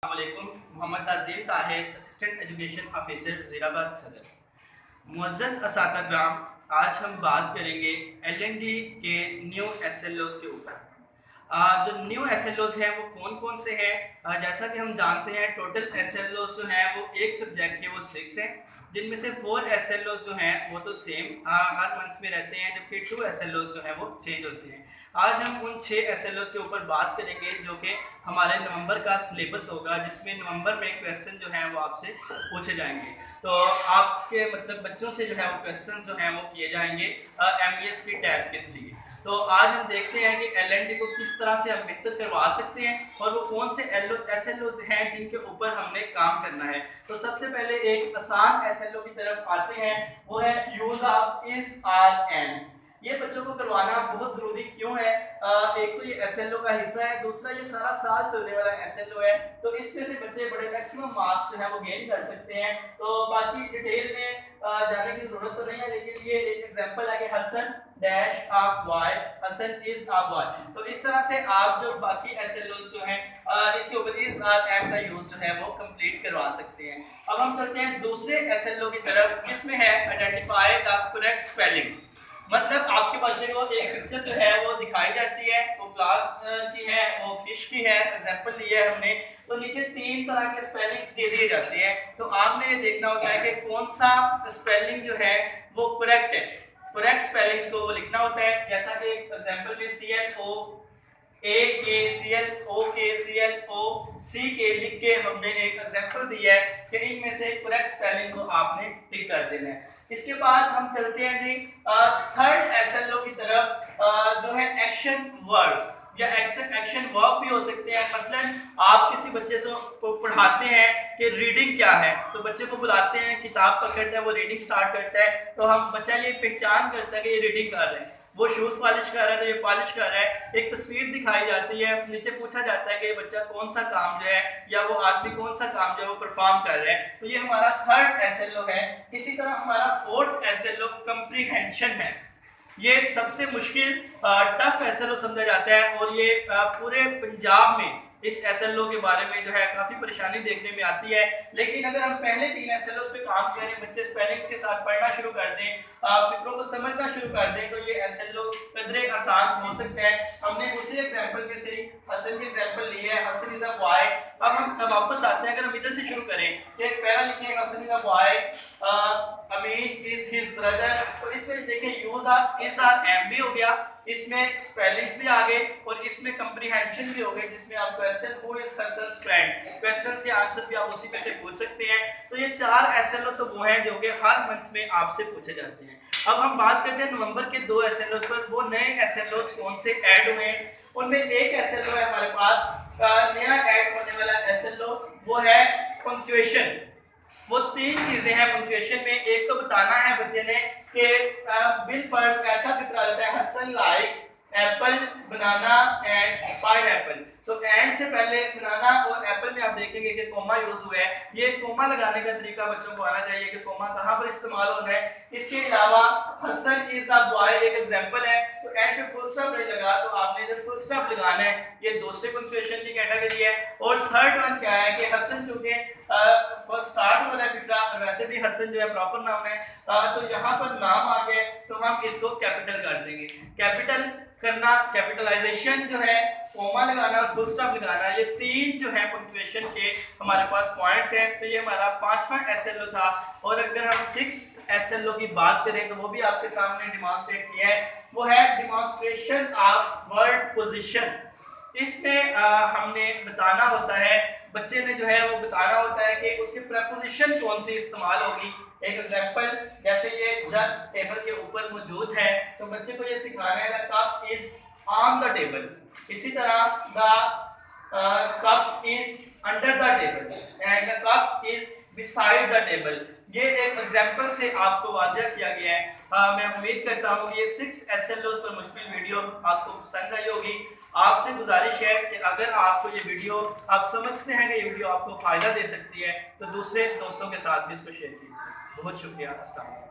अस्सलामुअलैकुम। Mohammad Tazeem Tahir, assistant education officer Zirabad Sadar. मुअज़्ज़ज़ असातिज़ात, आज हम बात करेंगे LND के न्यू SLOs के ऊपर। जो न्यू SLOs हैं वो कौन कौन से हैं? जैसा कि हम जानते हैं टोटल SLOs जो हैं वो एक सब्जेक्ट के वो 6 हैं, जिनमें से 4 SLOs जो हैं वो तो सेम हर मंथ में रहते हैं, जबकि 2 SLOs जो हैं वो चेंज होते हैं। आज हम उन 6 SLOs के ऊपर बात करेंगे जो कि हमारे नवंबर का सिलेबस होगा, जिसमें नवंबर में क्वेश्चन जो हैं वो आपसे पूछे जाएंगे। तो आपके मतलब बच्चों से जो है वो क्वेश्चन जो हैं वो किए जाएंगे MES की टैग के जरिए। तो आज हम देखते हैं कि LND को किस तरह से हम बेहतर करवा सकते हैं और वो कौन से SLOs हैं जिनके ऊपर हमने काम करना है। तो सबसे पहले एक आसान SLO की तरफ आते हैं, वो है use of is are and. ये बच्चों को करवाना बहुत ज़रूरी क्यों है? एक तो ये SLO का हिस्सा है, दूसरा ये सारा साल चलने वाला SLO है, तो इसमें से बच्चे बड़े मैक्सिमम मार्क्स जो है वो गेन कर सकते हैं। तो बाकी डिटेल में जाने की ज़रूरत तो नहीं है, लेकिन ये एक एग्जांपल है कि Hasan dash of Y, Hasan is of Y. तो इस तरह से आप जो बाकी SLOs जो हैं इसके ऊपर इज आर एम का यूज जो है वो कंप्लीट करवा सकते हैं। अब हम चलते हैं दूसरे SLO की तरफ, जिसमें है आइडेंटिफाई द करेक्ट स्पेलिंग। मतलब आपके बच्चे को एक पिक्चर जो है वो दिखाई जाती है, वो फ्लावर की है, वो फिश की है, एग्जांपल लिया है हमने। तो नीचे 3 तरह के स्पेलिंग्स दे दिए जाते हैं, तो आपने ये देखना होता है कि कौन सा स्पेलिंग जो है वो करेक्ट है। करेक्ट स्पेलिंग्स को वो लिखना होता है, जैसा कि एग्जांपल में CLO AKCLOKCLOC लिख के हमने एक एग्जांपल दिया है कि इनमें से करेक्ट स्पेलिंग को आपने टिक कर देना है। इसके बाद हम चलते हैं जी थर्ड SLO की तरफ, जो है एक्शन वर्ड्स या एक्शन वर्ब भी हो सकते हैं। मसलन आप किसी बच्चे को पढ़ाते हैं कि रीडिंग क्या है, तो बच्चे को बुलाते हैं, किताब पकड़ता है, वो रीडिंग स्टार्ट करता है, तो हम बच्चा ये पहचान करता है कि ये रीडिंग कर रहा है। वो शूज पॉलिश कर रहा है तो ये पॉलिश कर रहा है। एक तस्वीर दिखाई जाती है, नीचे पूछा जाता है कि बच्चा कौन सा काम जो है या वो आदमी कौन सा काम जो है वो परफॉर्म कर रहा है। तो ये हमारा थर्ड SLO है। इसी तरह हमारा फोर्थ SLO कंप्रीहेंशन है। ये सबसे मुश्किल टफ SLO समझा जाता है और ये पूरे पंजाब में इस SLO के बारे में जो है काफ़ी परेशानी देखने में आती है। लेकिन अगर हम पहले 3 SLOs पे काम करें, बच्चे स्पेलिंग्स के साथ पढ़ना शुरू कर दें, फिक्रों को समझना शुरू कर दें, तो ये SLO कदरे आसान हो सकता है। हमने उसी एग्जांपल में से हसन की एग्जांपल ली है, हसन इज अ बॉय। अब हम वापस आते हैं, अगर हम इधर से शुरू करें कि एक पहला लिखें Hasan is a boy, Amin is his brother, तो इसमें देखें use of is are am भी हो गया, इसमें स्पेलिंग्स भी आ गए और इसमें कंप्रीहेंशन भी हो गए, जिसमें आप question who is Hassan's friend, questions के आंसर भी आप उसी में से पूछ सकते हैं। तो ये 4 SLO तो वो हैं जो कि हर मंथ में आपसे पूछे जाते हैं। अब हम बात करते हैं नवंबर के 2 SLOs पर। वो नए SLOs कौन से ऐड हुए हैं? उनमें एक SLO है हमारे पास नया ऐड होने वाला SLO, वो है पंक्चुएशन। वो 3 चीजें हैं पंक्चुएशन में। एक तो बताना है बच्चे ने कि बिल फर्ज ऐसा फिक्र आता है Hasan like apple, banana and pineapple. तो एंड से पहले बनाना और एप्पल में आप देखेंगे कि कोमा यूज हुआ है। ये कोमा लगाने का तरीका बच्चों को आना चाहिए कि कोमा कहाँ पर इस्तेमाल होना है। इसके अलावा हसन इज अ बॉय एक एग्जांपल है, तो एंड पे फुल स्टॉप नहीं लगा, तो आपने जब फुल स्टॉप लगाना है, ये दूसरे पंक्चुएशन की कैटेगरी है। और थर्ड वन क्या है कि हसन चूंकि फर्स्ट स्टार्ट वाला फिक्रा और वैसे भी हसन जो है प्रॉपर नाउन है, तो यहाँ पर नाम आ गए तो हम इसको कैपिटल कर देंगे। कैपिटल करना, कैपिटलाइजेशन जो है, कोमा लगाना और फुल स्टॉप लगाना, ये 3 जो है पंक्चुएशन के हमारे पास पॉइंट्स हैं। तो ये हमारा 5वां SLO था। और अगर हम 6th SLO की बात करें तो वो भी आपके सामने डिमॉन्स्ट्रेट किया है, वो है डिमॉन्स्ट्रेशन ऑफ वर्ड पोजीशन। इसमें हमने बताना होता है, बच्चे ने जो है वो बताना होता है कि उसकी प्रपोजिशन कौन सी इस्तेमाल होगी। एक एग्जांपल जैसे ये जग टेबल के ऊपर मौजूद है, तो बच्चे को ये सिखाना है the cup is on the table. इसी तरह the cup is under the table and the cup is beside the table. ये एक एग्जांपल से आपको वाज़ह किया गया है। मैं उम्मीद करता हूँ कि ये 6 SLOs पर मुश्किल वीडियो आपको पसंद आई होगी। आपसे गुजारिश है कि अगर आपको ये वीडियो आप समझते हैं कि ये वीडियो आपको फ़ायदा दे सकती है, तो दूसरे दोस्तों के साथ भी इसको शेयर कीजिए। बहुत शुक्रिया। अस्सलाम वालेकुम।